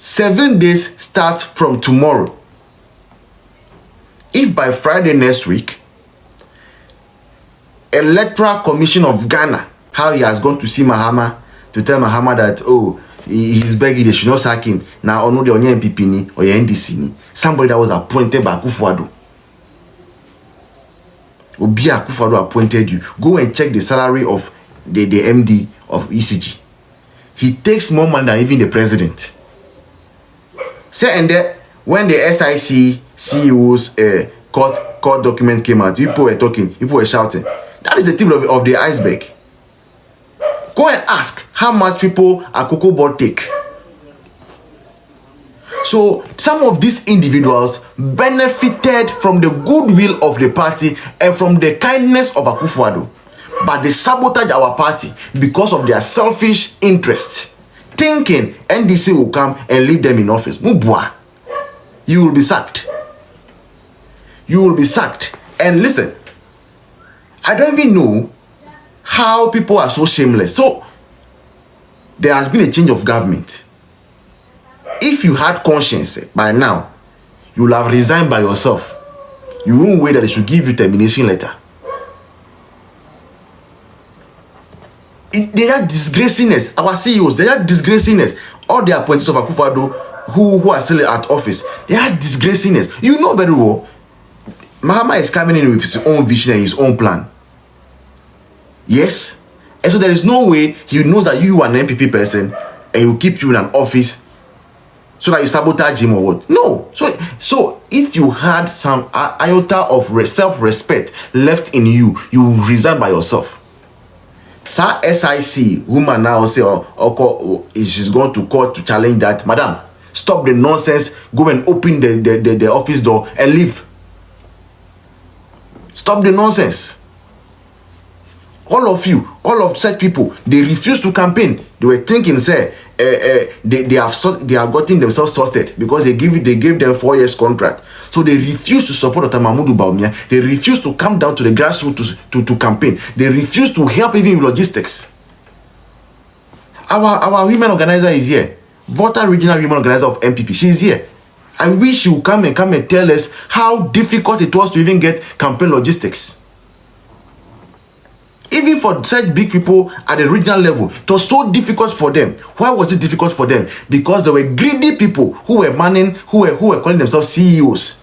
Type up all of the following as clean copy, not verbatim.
7 days starts from tomorrow. If by Friday next week, Electoral Commission of Ghana, how he has gone to see Mahama to tell Mahama that, oh, he's begging, they should not sack him. Now, or no, the NPP ni or NDC ni. Somebody that was appointed by Akufo-Addo. Obi Akufo-Addo appointed you. Go and check the salary of the MD of ECG. He takes more money than even the president. Say, and then when the SIC CEO's court document came out, people were talking, people were shouting. That is the tip of the iceberg. Go and ask how much people Akoko board take. So some of these individuals benefited from the goodwill of the party and from the kindness of Akufo-Addo, but they sabotage our party because of their selfish interests, thinking NDC will come and leave them in office. Mubwa, you will be sacked. You will be sacked. And listen, I don't even know how people are so shameless. So there has been a change of government. If you had conscience by now, you will have resigned by yourself. You won't wait that they should give you termination letter. They are disgracing us. Our CEOs, they are disgracing us. All the appointees of Akufo-Addo who are still at office, they are disgracing us. You know very well, Mahama is coming in with his own vision and his own plan. Yes? And so there is no way he knows that you are an NPP person and he will keep you in an office so that you sabotage him or what? No. So if you had some iota of self-respect left in you, you will resign by yourself. Sir SIC, woman now say, she's going to court to challenge that. Madam, stop the nonsense. Go and open the office door and leave. Stop the nonsense. All of you, all of such people, they refuse to campaign. They were thinking, say, they have gotten themselves sorted because they gave them 4 years contract. So they refuse to support Dr. Mahmoud Bawumia. They refuse to come down to the grassroots to campaign. They refuse to help even in logistics. Our women organizer is here. Voter Regional Women Organizer of NPP. She is here. I wish she would come and tell us how difficult it was to even get campaign logistics. Even for such big people at the regional level, it was so difficult for them. Why was it difficult for them? Because there were greedy people who were who were calling themselves CEOs.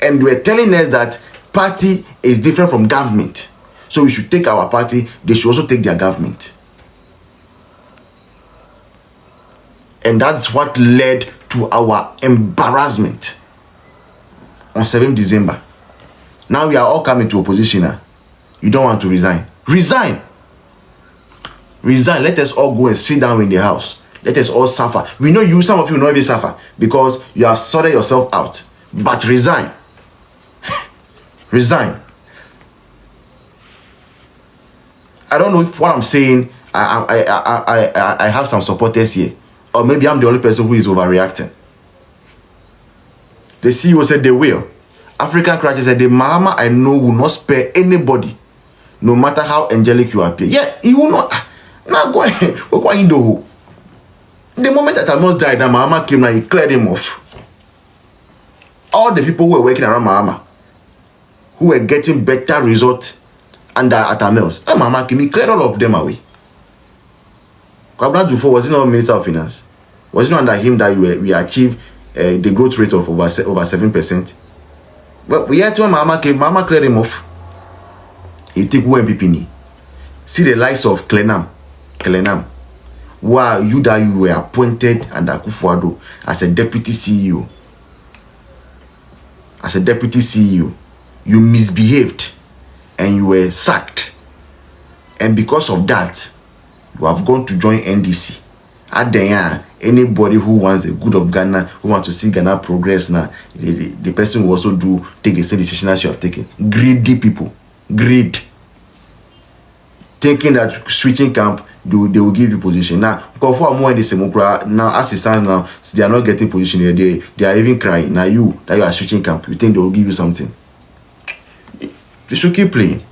And were telling us that party is different from government. So we should take our party, they should also take their government. And that's what led to our embarrassment on 7th December. Now we are all coming to opposition now. You don't want to resign. Resign. Resign. Let us all go and sit down in the house. Let us all suffer. We know you, some of you will not even suffer because you have sorted yourself out. But resign. Resign. I don't know if what I'm saying, I have some supporters here. Or maybe I'm the only person who is overreacting. The CEO said they will. African Crutches said the Mahama I know will not spare anybody. No matter how angelic you appear. Yeah, he will not. Now go ahead. The moment that Amos died, now Mahama came and he cleared him off. All the people who were working around Mahama, who were getting better results under Atamels, and Mahama came, he cleared all of them away. Kwabena Dufo, was he not Minister of Finance? Was it not under him that we achieved the growth rate of over 7%? But we had to when Mahama came, Mahama cleared him off. He took NPP. See the likes of Klenam. Wow, you were appointed under Akufo-Addo as a deputy CEO. As a deputy CEO, you misbehaved and you were sacked. And because of that, you have gone to join NDC. At the end, anybody who wants the good of Ghana, who wants to see Ghana progress now, the person will also take the same decision as you have taken. Greedy people. Greed. Thinking that switching camp, they will give you position. Now, because for more this now as it stands now, they are not getting position here. They are even crying. Now you are switching camp, you think they will give you something. They should keep playing.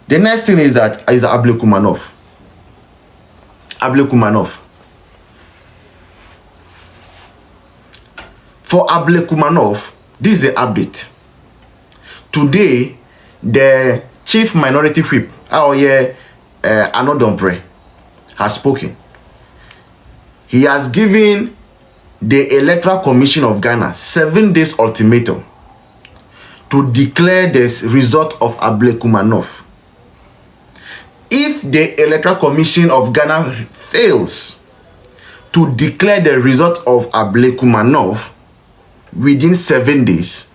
The next thing is that Ablekuma North. Ablekuma North. For Ablekuma North, this is the update. Today, the chief minority whip, Anodompre, has spoken. He has given the Electoral Commission of Ghana 7 days ultimatum to declare the result of Ablekuma North. If the Electoral Commission of Ghana fails to declare the result of Ablekuma North within 7 days,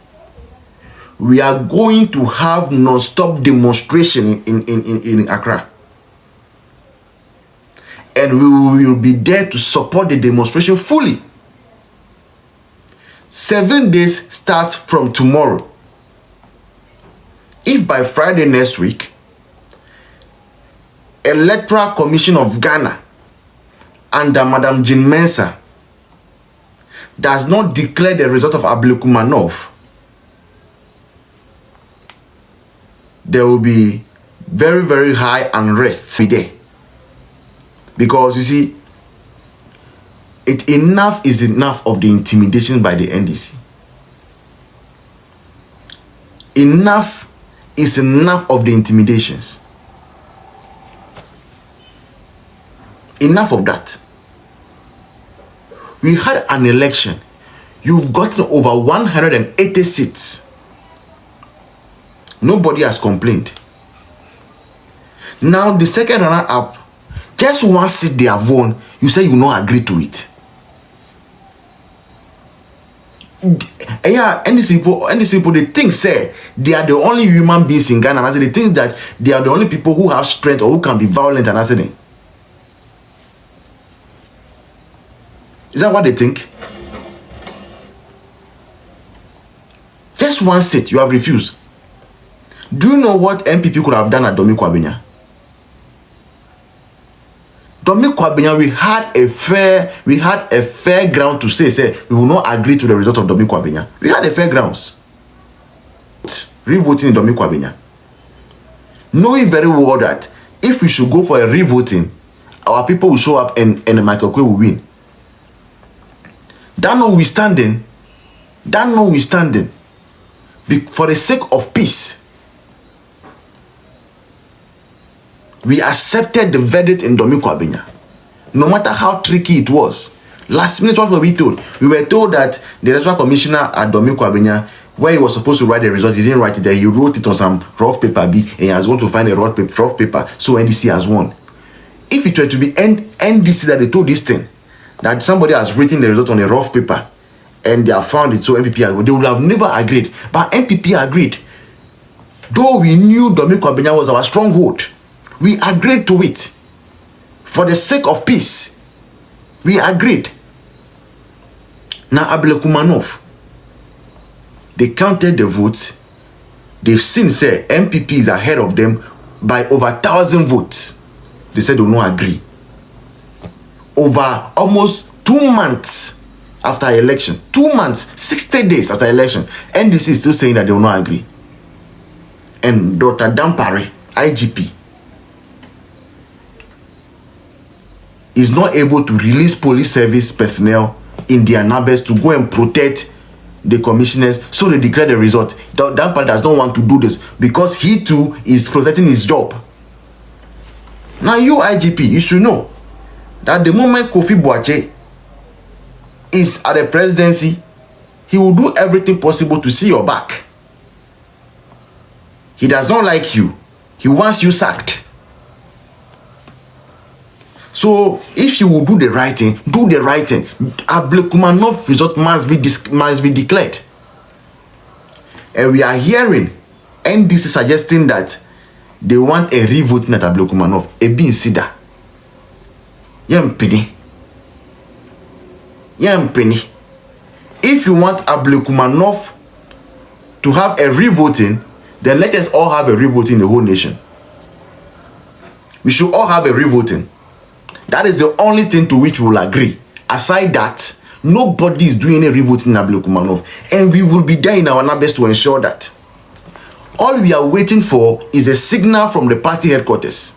we are going to have non-stop demonstration in Accra. And we will be there to support the demonstration fully. 7 days starts from tomorrow. If by Friday next week, Electoral Commission of Ghana under Madam Jean Mensa does not declare the result of Ablekuma North, there will be very, very high unrest there. Because you see, enough is enough of the intimidation by the NDC. Enough is enough of the intimidations. Enough of that. We had an election. You've gotten over 180 seats. Nobody has complained. Now the second runner-up, just one seat they have won, you say you not agree to it. Yeah, and these people, they think say they are the only human beings in Ghana. And I say they think that they are the only people who have strength or who can be violent. And I say, is that what they think? Just one seat you have refused. Do you know what NPP could have done at Domi Kwabenya? Domi Kwabenya, we had a fair ground to say we will not agree to the result of Domi Kwabenya. We had a fair grounds. Revoting in Domi Kwabenya. Knowing very well that if we should go for a revoting, our people will show up and Michael Kwe will win. That notwithstanding, for the sake of peace, we accepted the verdict in Domi Kwabenya. No matter how tricky it was. Last minute, what were we told? We were told that the electoral commissioner at Domi Kwabenya, where he was supposed to write the results, he didn't write it there. He wrote it on some rough paper B, and he has gone to find a rough paper, so NDC has won. If it were to be NDC that they told this thing, that somebody has written the result on a rough paper, and they have found it, so NPP agreed, they would have never agreed. But NPP agreed. Though we knew Domi Kwabenya was our stronghold, we agreed to it. For the sake of peace, we agreed. Now Ablekuma North, they counted the votes. They've seen, say, NPP is ahead of them by over 1,000 votes. They said they will not agree. Over almost 2 months after election, 2 months, 60 days after election, NDC is still saying that they will not agree. And Dr. Dampare, IGP, is not able to release police service personnel in their numbers to go and protect the commissioners, so they declare the result. That part does not want to do this because he too is protecting his job. Now you IGP, you should know that the moment Kofi Boache is at the presidency, he will do everything possible to see your back. He does not like you. He wants you sacked. So if you will do the right thing, do the right thing. Ablekuma North result must be declared. And we are hearing NDC suggesting that they want a revoting at Ablekuma North. A bin sida. Yampini. If you want Ablekuma North to have a revoting, then let us all have a revoting in the whole nation. We should all have a revoting. That is the only thing to which we will agree. Aside that, nobody is doing any revoting in Ablekuma North. And we will be there in our best to ensure that. All we are waiting for is a signal from the party headquarters.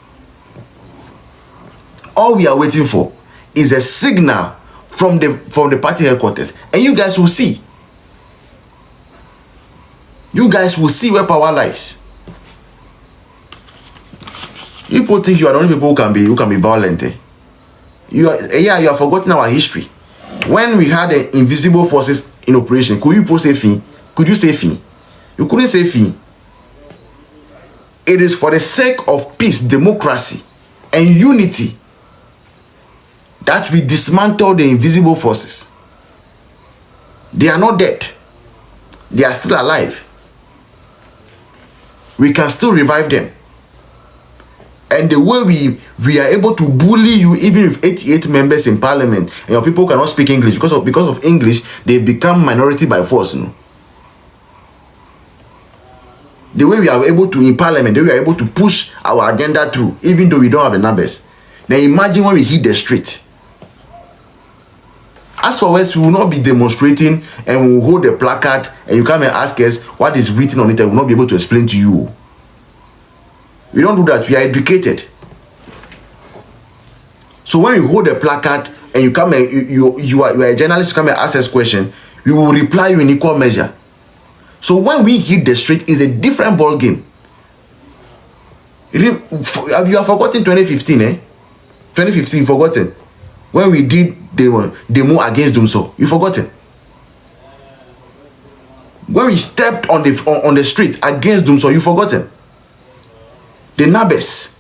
All we are waiting for is a signal from the party headquarters. And you guys will see. You guys will see where power lies. People think you are the only people who can be violent. You have forgotten our history. When we had the invisible forces in operation, could you say fin? Could you say fin? You couldn't say fin. It is for the sake of peace, democracy, and unity that we dismantle the invisible forces. They are not dead. They are still alive. We can still revive them. And the way we are able to bully you, even with 88 members in parliament, and your people cannot speak English because of English, they've become minority by force. The way we are able to, in parliament, the way we are able to push our agenda through, even though we don't have the numbers. Now imagine when we hit the street. As for us, we will not be demonstrating and we will hold a placard and you come and ask us what is written on it and we will not be able to explain to you. We don't do that. We are educated. So when you hold a placard and you come and you are a journalist, you come and ask us question, we will reply you in equal measure. So when we hit the street, it's a different ball game. You have forgotten 2015, 2015, you forgotten. When we did demo against Dumso, you forgotten. When we stepped on the street against Dumso, you forgotten. The Nabes,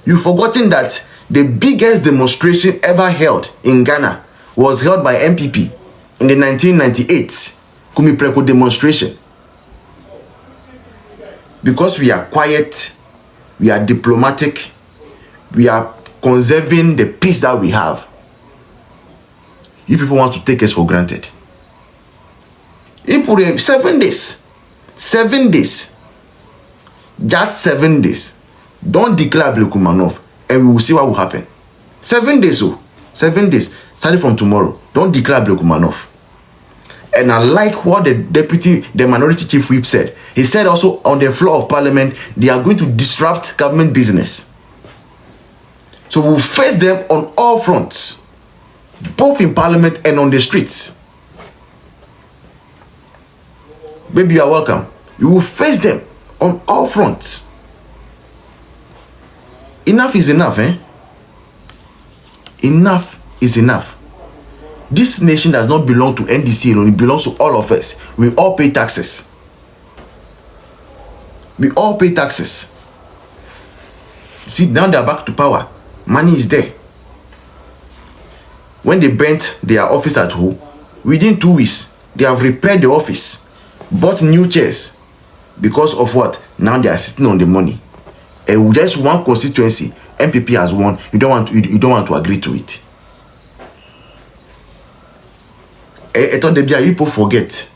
you forgotten that the biggest demonstration ever held in Ghana was held by NPP in the 1998 Kumi Preko demonstration. Because we are quiet, we are diplomatic, we are conserving the peace that we have. You people want to take us for granted. It put 7 days. 7 days. Just 7 days. Don't declare Ablekuma North and we will see what will happen. 7 days, oh. 7 days. Starting from tomorrow. Don't declare Ablekuma North. And I like what the minority chief whip said. He said also on the floor of parliament, they are going to disrupt government business. So we'll face them on all fronts, both in parliament and on the streets. Baby, you are welcome. You will face them on all fronts. Enough is enough, Enough is enough. This nation does not belong to NDC alone. It belongs to all of us. We all pay taxes. We all pay taxes. See, now they are back to power. Money is there. When they burnt their office at home, within 2 weeks, they have repaired the office, bought new chairs. Because of what? Now they are sitting on the money. And just one constituency, NPP has won. You don't want to agree to it. I thought the people forget.